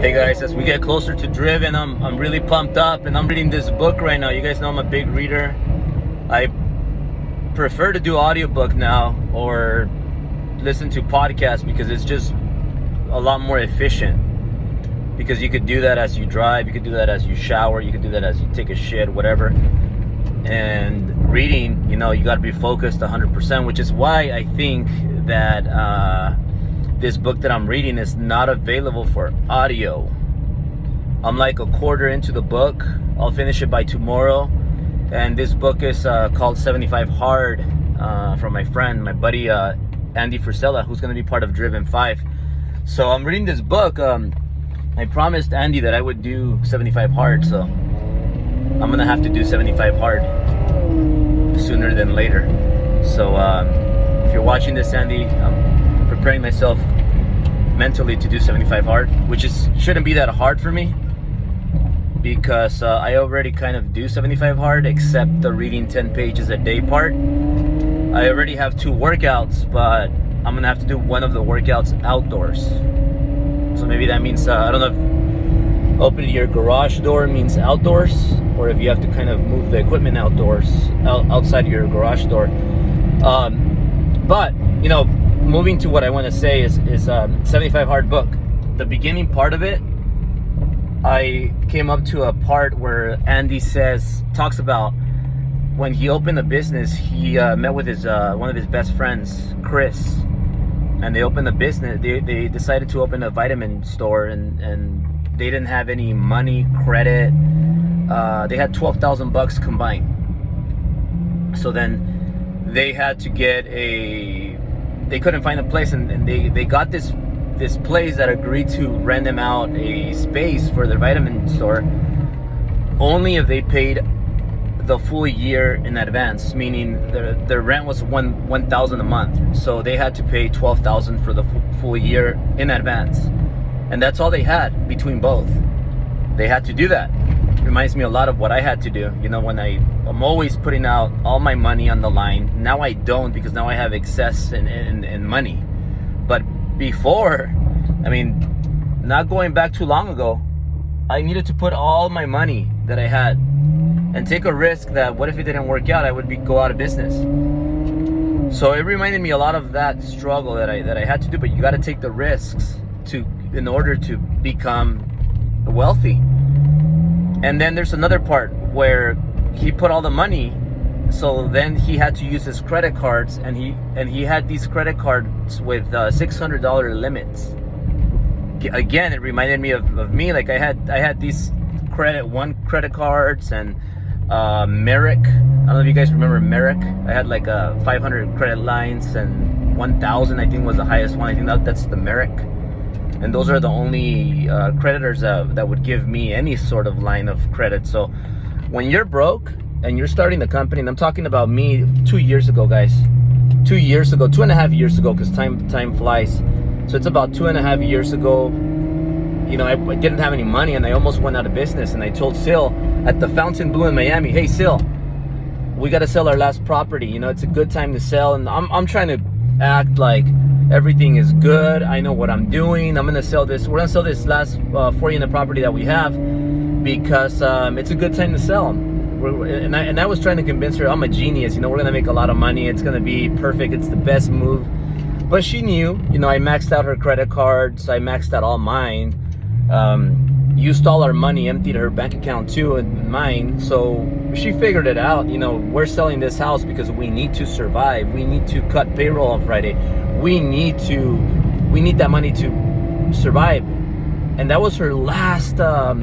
Hey guys, as we get closer to Driven, I'm really pumped up, and I'm reading this book right now. You guys know I'm a big reader. I prefer to do audiobook now or listen to podcasts because it's just a lot more efficient. Because you could do that as you drive, you could do that as you shower, you could do that as you take a shit, whatever. And reading, you got to be focused 100%, which is why I think that this book that I'm reading is not available for audio. I'm like a quarter into the book. I'll finish it by tomorrow. And this book is called 75 Hard from my friend, my buddy Andy Frisella, who's going to be part of Driven 5. So I'm reading this book. I promised Andy that I would do 75 Hard, so I'm going to have to do 75 Hard sooner than later. So if you're watching this, Andy, I'm preparing myself mentally to do 75 Hard, which shouldn't be that hard for me because I already kind of do 75 Hard, except the reading 10 pages a day part. I already have 2 workouts, but I'm gonna have to do one of the workouts outdoors. So maybe that means I don't know if opening your garage door means outdoors, or if you have to kind of move the equipment outdoors, outside your garage door. But moving to what I want to say is 75 Hard book. The beginning part of it, I came up to a part where Andy talks about when he opened a business. He met with his one of his best friends, Chris, and they opened a business. They decided to open a vitamin store, and they didn't have any money, credit. They had $12,000 combined. So then they had to get they couldn't find a place, and they got this place that agreed to rent them out a space for their vitamin store only if they paid the full year in advance, meaning their rent was $1,000 a month. So they had to pay $12,000 for the full year in advance, and that's all they had between both. They had to do that. Reminds me a lot of what I had to do. When I'm always putting out all my money on the line. Now I don't, because now I have excess in money. But before, not going back too long ago, I needed to put all my money that I had and take a risk that what if it didn't work out, I would go out of business. So it reminded me a lot of that struggle that I had to do. But you got to take the risks in order to become wealthy. And then there's another part where he put all the money, so then he had to use his credit cards, and he had these credit cards with $600 limits. Again, it reminded me of me. Like I had these credit cards and Merrick. I don't know if you guys remember Merrick. I had like 500 credit lines, and 1,000 I think was the highest one. I think that's the Merrick. And those are the only creditors that would give me any sort of line of credit. So when you're broke and you're starting the company, and I'm talking about me 2 years ago, guys. 2 years ago, 2.5 years ago, because time flies. So it's about 2.5 years ago. I didn't have any money, and I almost went out of business. And I told Sil at the Fountain Blue in Miami, hey Sil, we got to sell our last property. It's a good time to sell. And I'm trying to act like everything is good. I know what I'm doing. I'm gonna sell this. We're gonna sell this last 4-unit property that we have because it's a good time to sell. And I was trying to convince her I'm a genius. We're gonna make a lot of money. It's gonna be perfect. It's the best move. But she knew. I maxed out her credit cards. I maxed out all mine. Used all our money. Emptied her bank account too, and mine. So she figured it out. We're selling this house because we need to survive. We need to cut payroll on Friday. We need that money to survive. And that was her last our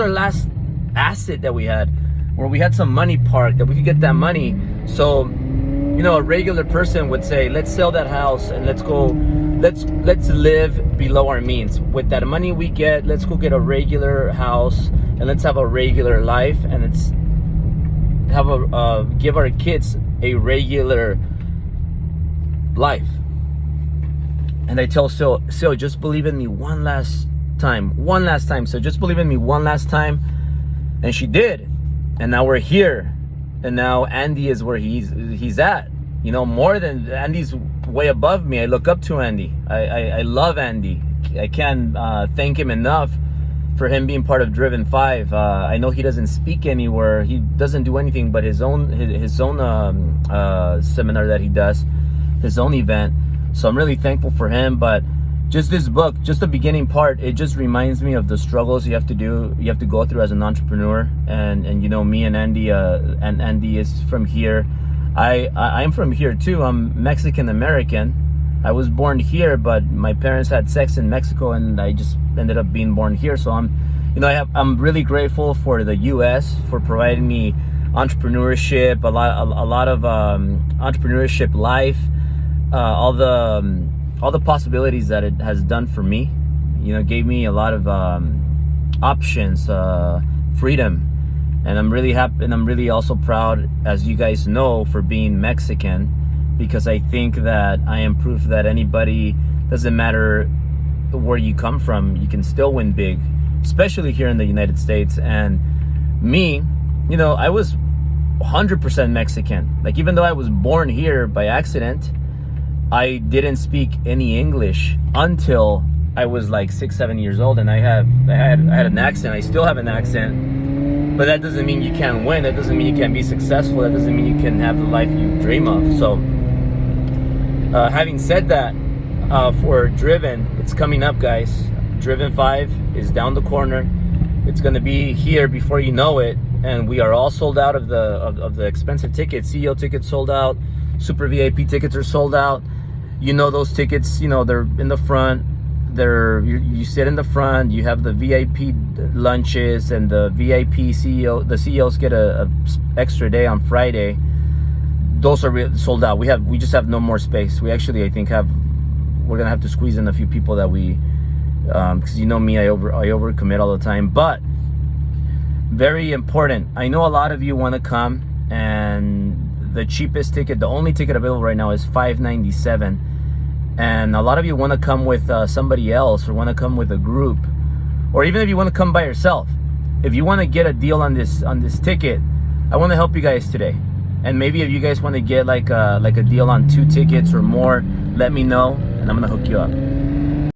last asset that we had, where we had some money parked that we could get that money. So a regular person would say, let's sell that house and let's live below our means. With that money we get, let's go get a regular house and let's have a regular life, and let's give our kids a regular life. And I tell Sil, just believe in me one last time. So just believe in me one last time. And she did. And now we're here. And now Andy is where he's at. More than Andy's way above me. I look up to Andy. I love Andy. I can't thank him enough for him being part of Driven 5. I know he doesn't speak anywhere. He doesn't do anything but his own seminar that he does, his own event. So I'm really thankful for him. But just this book, just the beginning part, it just reminds me of the struggles you have to go through as an entrepreneur. And you know, me and Andy, and Andy is from here. I'm from here too. I'm Mexican American. I was born here, but my parents had sex in Mexico, and I just ended up being born here. So I'm really grateful for the U.S. for providing me entrepreneurship, a lot of entrepreneurship life, all the possibilities that it has done for me. You know, gave me a lot of options, freedom, and I'm really happy, and I'm really also proud, as you guys know, for being Mexican. Because I think that I am proof that anybody, doesn't matter where you come from, you can still win big, especially here in the United States. And me, you know, I was 100% Mexican. Like, even though I was born here by accident, I didn't speak any English until I was like 6-7 years old, and I had an accent. I still have an accent, but that doesn't mean you can't win. That doesn't mean you can't be successful. That doesn't mean you can have the life you dream of. So having said that, for Driven, it's coming up, guys. Driven 5 is down the corner. It's going to be here before you know it, and we are all sold out of the expensive tickets. CEO tickets sold out. Super VIP tickets are sold out. You know, those tickets, you know, they're in the front. You sit in the front. You have the VIP lunches, and the VIP CEO. The CEOs get a extra day on Friday. Those are sold out. We just have no more space. We actually, I think, we're gonna have to squeeze in a few people that we, because you know me, I overcommit all the time. But very important. I know a lot of you want to come, and the cheapest ticket, the only ticket available right now, is $597, and a lot of you want to come with somebody else, or want to come with a group, or even if you want to come by yourself. If you want to get a deal on this ticket, I want to help you guys today. And maybe if you guys want to get like a deal on 2 tickets or more, let me know, and I'm gonna hook you up.